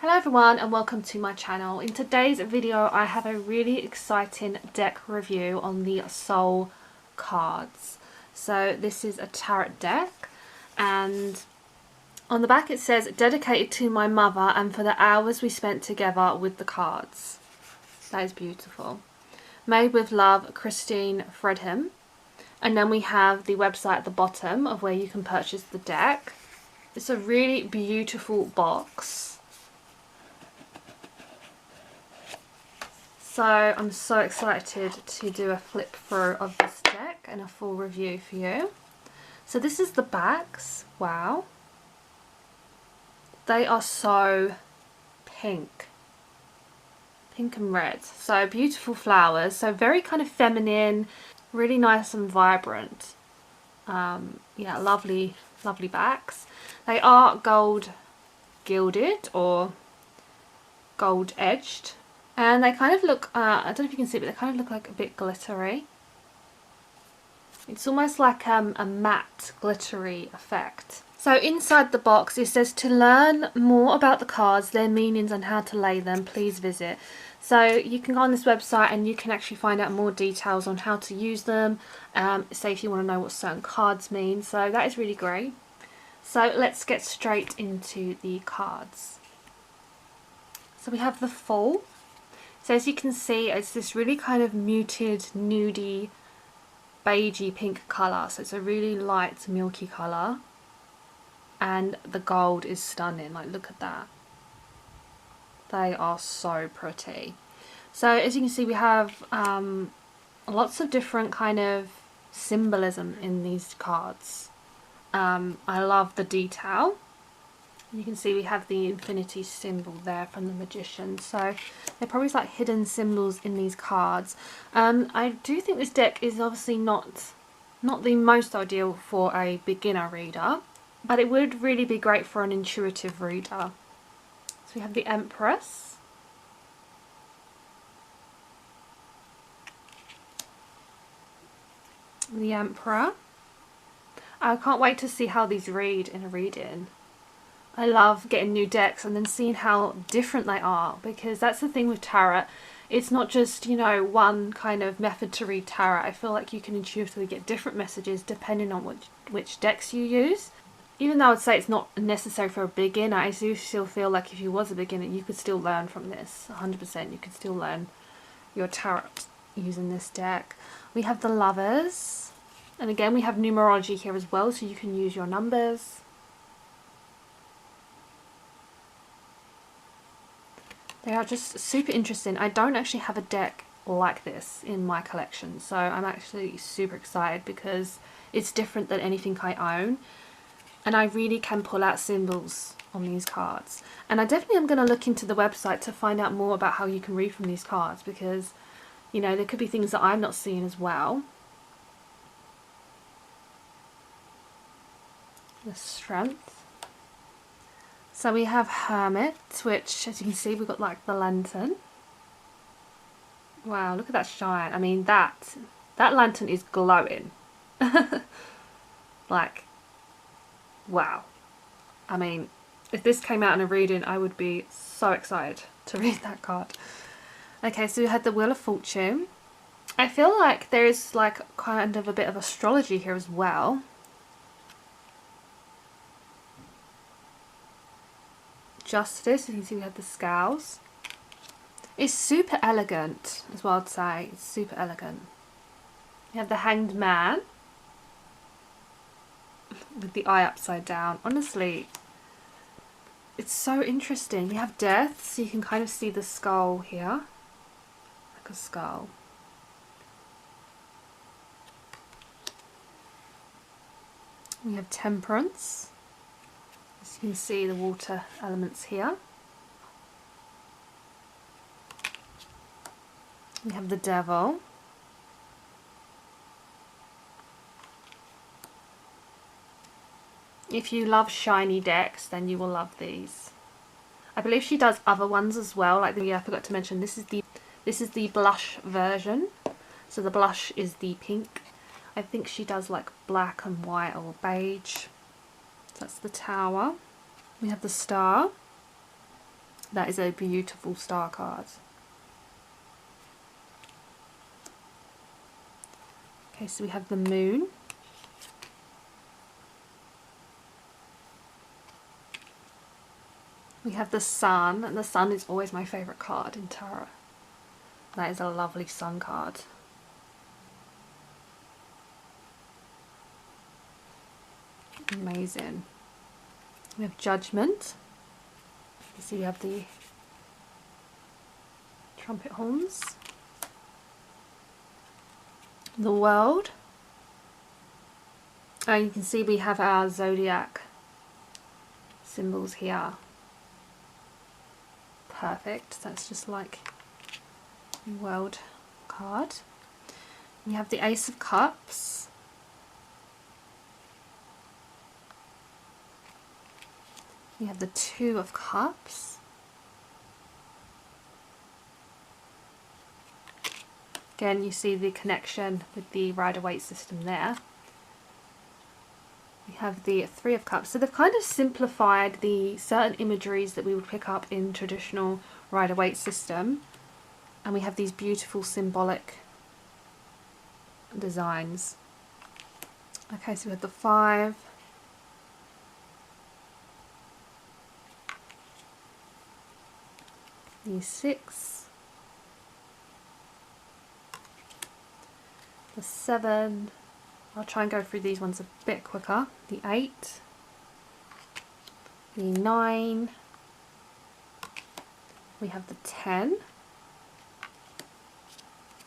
Hello everyone and welcome to my channel. In today's video I have a really exciting deck review on the Soul cards. So this is a tarot deck and on the back it says dedicated to my mother and for the hours we spent together with the cards. That is beautiful. Made with love, Christine Fredham. And then we have the website at the bottom of where you can purchase the deck. It's a really beautiful box. So I'm so excited to do a flip through of this deck and a full review for you. So this is the backs. Wow. They are so pink. Pink and red. So beautiful flowers. So very kind of feminine, really nice and vibrant. Yeah, lovely backs. They are gold gilded or gold edged. And they kind of look, I don't know if you can see, but they kind of look like a bit glittery. It's almost like a matte glittery effect. So inside the box it says to learn more about the cards, their meanings and how to lay them, please visit. So you can go on this website and you can actually find out more details on how to use them. Say if you want to know what certain cards mean. So that is really great. So let's get straight into the cards. So we have the Fool. So as you can see, it's this really kind of muted, nudie, beigey pink colour. So it's a really light, milky colour. And the gold is stunning. Like, look at that. They are so pretty. So as you can see, we have lots of different kind of symbolism in these cards. I love the detail. You can see we have the infinity symbol there from the Magician. So they're probably like hidden symbols in these cards. I do think this deck is obviously not the most ideal for a beginner reader, but it would really be great for an intuitive reader. So we have the Empress. The Emperor. I can't wait to see how these read in a reading. I love getting new decks and then seeing how different they are, because that's the thing with tarot. It's not just, you know, one kind of method to read tarot. I feel like you can intuitively get different messages depending on which decks you use. Even though I would say it's not necessary for a beginner, I do still feel like if you was a beginner, you could still learn from this. 100%, you could still learn your tarot using this deck. We have the Lovers. And again, we have numerology here as well, so you can use your numbers. They are just super interesting. I don't actually have a deck like this in my collection, so I'm actually super excited because it's different than anything I own. And I really can pull out symbols on these cards. And I definitely am going to look into the website to find out more about how you can read from these cards, because, you know, there could be things that I'm not seeing as well. The Strength. So we have Hermit, which, as you can see, we've got like the lantern. Wow, look at that shine. I mean, that lantern is glowing. Like, wow. I mean, if this came out in a reading, I would be so excited to read that card. Okay, so we had the Wheel of Fortune. I feel like there is like kind of a bit of astrology here as well. Justice, you can see we have the Scales. It's super elegant as well, I'd say. It's super elegant. You have the Hanged Man with the eye upside down. Honestly, it's so interesting. We have Death, so you can kind of see the skull here. Like a skull. We have Temperance. As you can see, the water elements here. We have the Devil. If you love shiny decks, then you will love these. I believe she does other ones as well. Like I forgot to mention, this is the blush version. So the blush is the pink. I think she does like black and white or beige. That's the Tower. We have the Star. That is a beautiful star card. Okay, so we have the moon. We have the sun, and the sun is always my favourite card in tarot. That is a lovely sun card. Amazing. We have judgment. You see we have the trumpet horns. The world. And you can see we have our zodiac symbols here. Perfect. That's just like the world card. We have the Ace of Cups. We have the Two of Cups. Again, you see the connection with the Rider-Waite system there. We have the Three of Cups. So they've kind of simplified the certain imageries that we would pick up in traditional Rider-Waite system. And we have these beautiful symbolic designs. Okay, so we have the Five. The Six. The Seven. I'll try and go through these ones a bit quicker. The 8, the 9, we have the 10,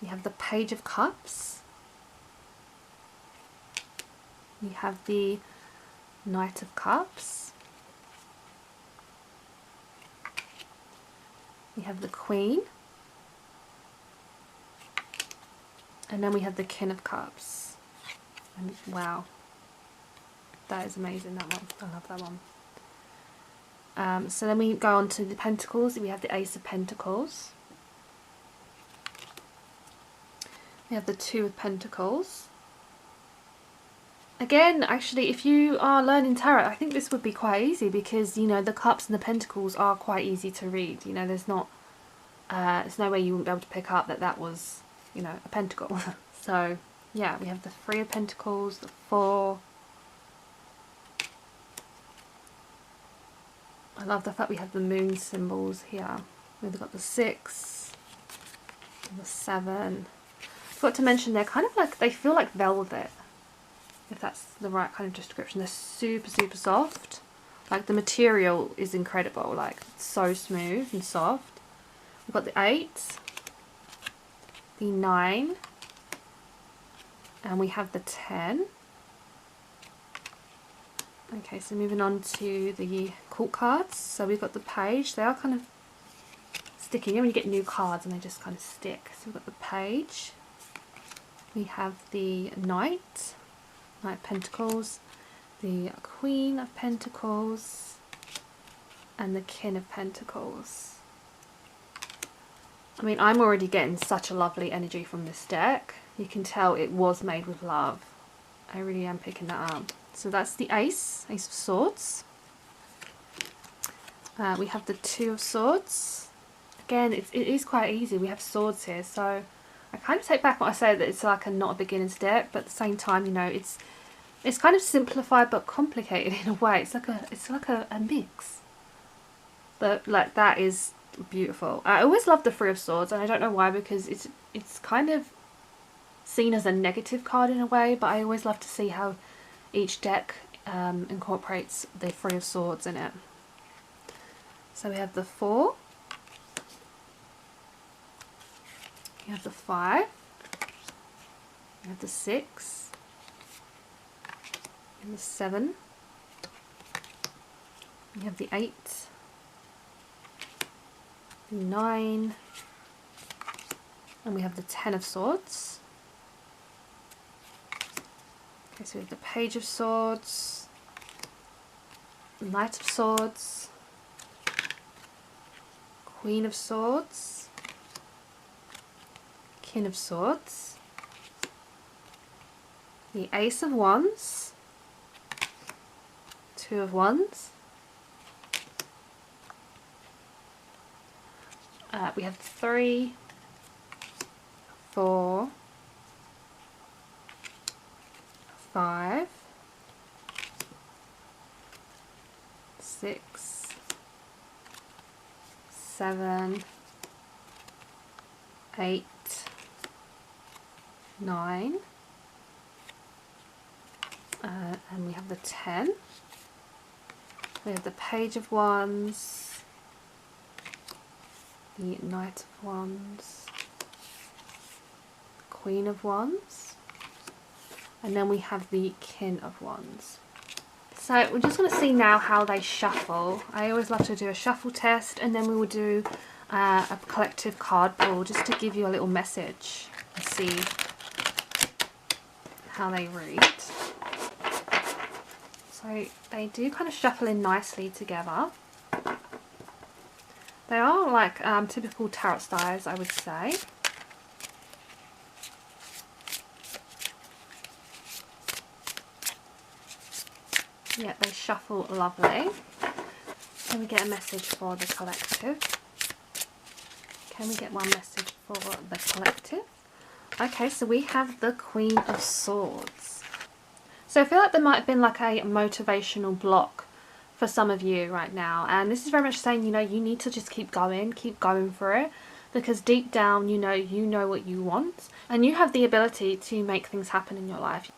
we have the Page of Cups, we have the Knight of Cups, we have the Queen, and then we have the King of Cups. And wow, that is amazing, that one. I love that one. So then we go on to the Pentacles. We have the Ace of Pentacles. We have the Two of Pentacles. Again, actually, if you are learning tarot, I think this would be quite easy because, you know, the cups and the pentacles are quite easy to read. You know, there's no way you wouldn't be able to pick up that that was, you know, a pentacle. So yeah, we have the Three of Pentacles, the Four. I love the fact we have the moon symbols here. We've got the 6, the 7. I forgot to mention they're kind of like, they feel like velvet, if that's the right kind of description. They're super, super soft. Like the material is incredible, like it's so smooth and soft. We've got the 8, the 9, and we have the 10. Okay, so moving on to the court cards. So we've got the Page. They are kind of sticky. You know when you get new cards and they just kind of stick. So we've got the Page. We have the Knight of Pentacles, the Queen of Pentacles, and the King of Pentacles. I mean, I'm already getting such a lovely energy from this deck. You can tell it was made with love. I really am picking that up. So that's the Ace of Swords. We have the Two of Swords. Again, it is quite easy. We have swords here, so I kind of take back what I say that it's like not a beginner's deck, but at the same time, you know, it's kind of simplified but complicated in a way. It's like a mix. But like that is beautiful. I always love the Three of Swords, and I don't know why, because it's kind of seen as a negative card in a way, but I always love to see how each deck incorporates the Three of Swords in it. So we have the 4, we have the 5, we have the 6, and the 7, we have the 8, the 9, and we have the 10 of Swords. Okay, so we have the Page of Swords, Knight of Swords, Queen of Swords, King of Swords, the Ace of Wands, Two of Wands, We have 3, 4, 5, 6, 7, 8, 9, and we have the 10. We have the Page of Wands, the Knight of Wands, Queen of Wands, and then we have the King of Wands. So we're just going to see now how they shuffle. I always love to do a shuffle test, and then we will do a collective card pull just to give you a little message and see how they read. So they do kind of shuffle in nicely together. They are like typical tarot styles, I would say. Yeah, they shuffle lovely. Can we get a message for the collective? Can we get one message for the collective? Okay, so we have the Queen of Swords. So I feel like there might have been like a motivational block for some of you right now, and this is very much saying, you know, you need to just keep going for it, because deep down you know what you want, and you have the ability to make things happen in your life.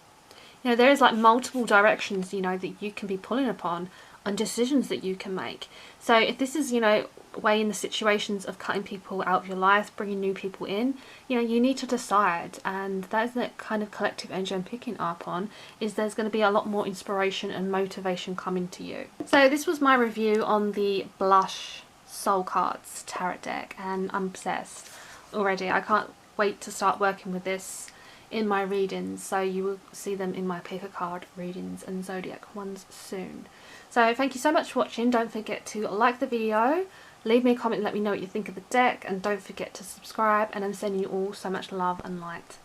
You know, there is like multiple directions, you know, that you can be pulling upon, and decisions that you can make. So if this is, you know, weighing the situations of cutting people out of your life, bringing new people in, you know, you need to decide. And that is the kind of collective energy I'm picking up on, is there's going to be a lot more inspiration and motivation coming to you. So this was my review on the Blush Soul Cards tarot deck, and I'm obsessed already. I can't wait to start working with this in my readings, so you will see them in my paper card readings and zodiac ones soon. So thank you so much for watching. Don't forget to like the video, leave me a comment and let me know what you think of the deck, and don't forget to subscribe, and I'm sending you all so much love and light.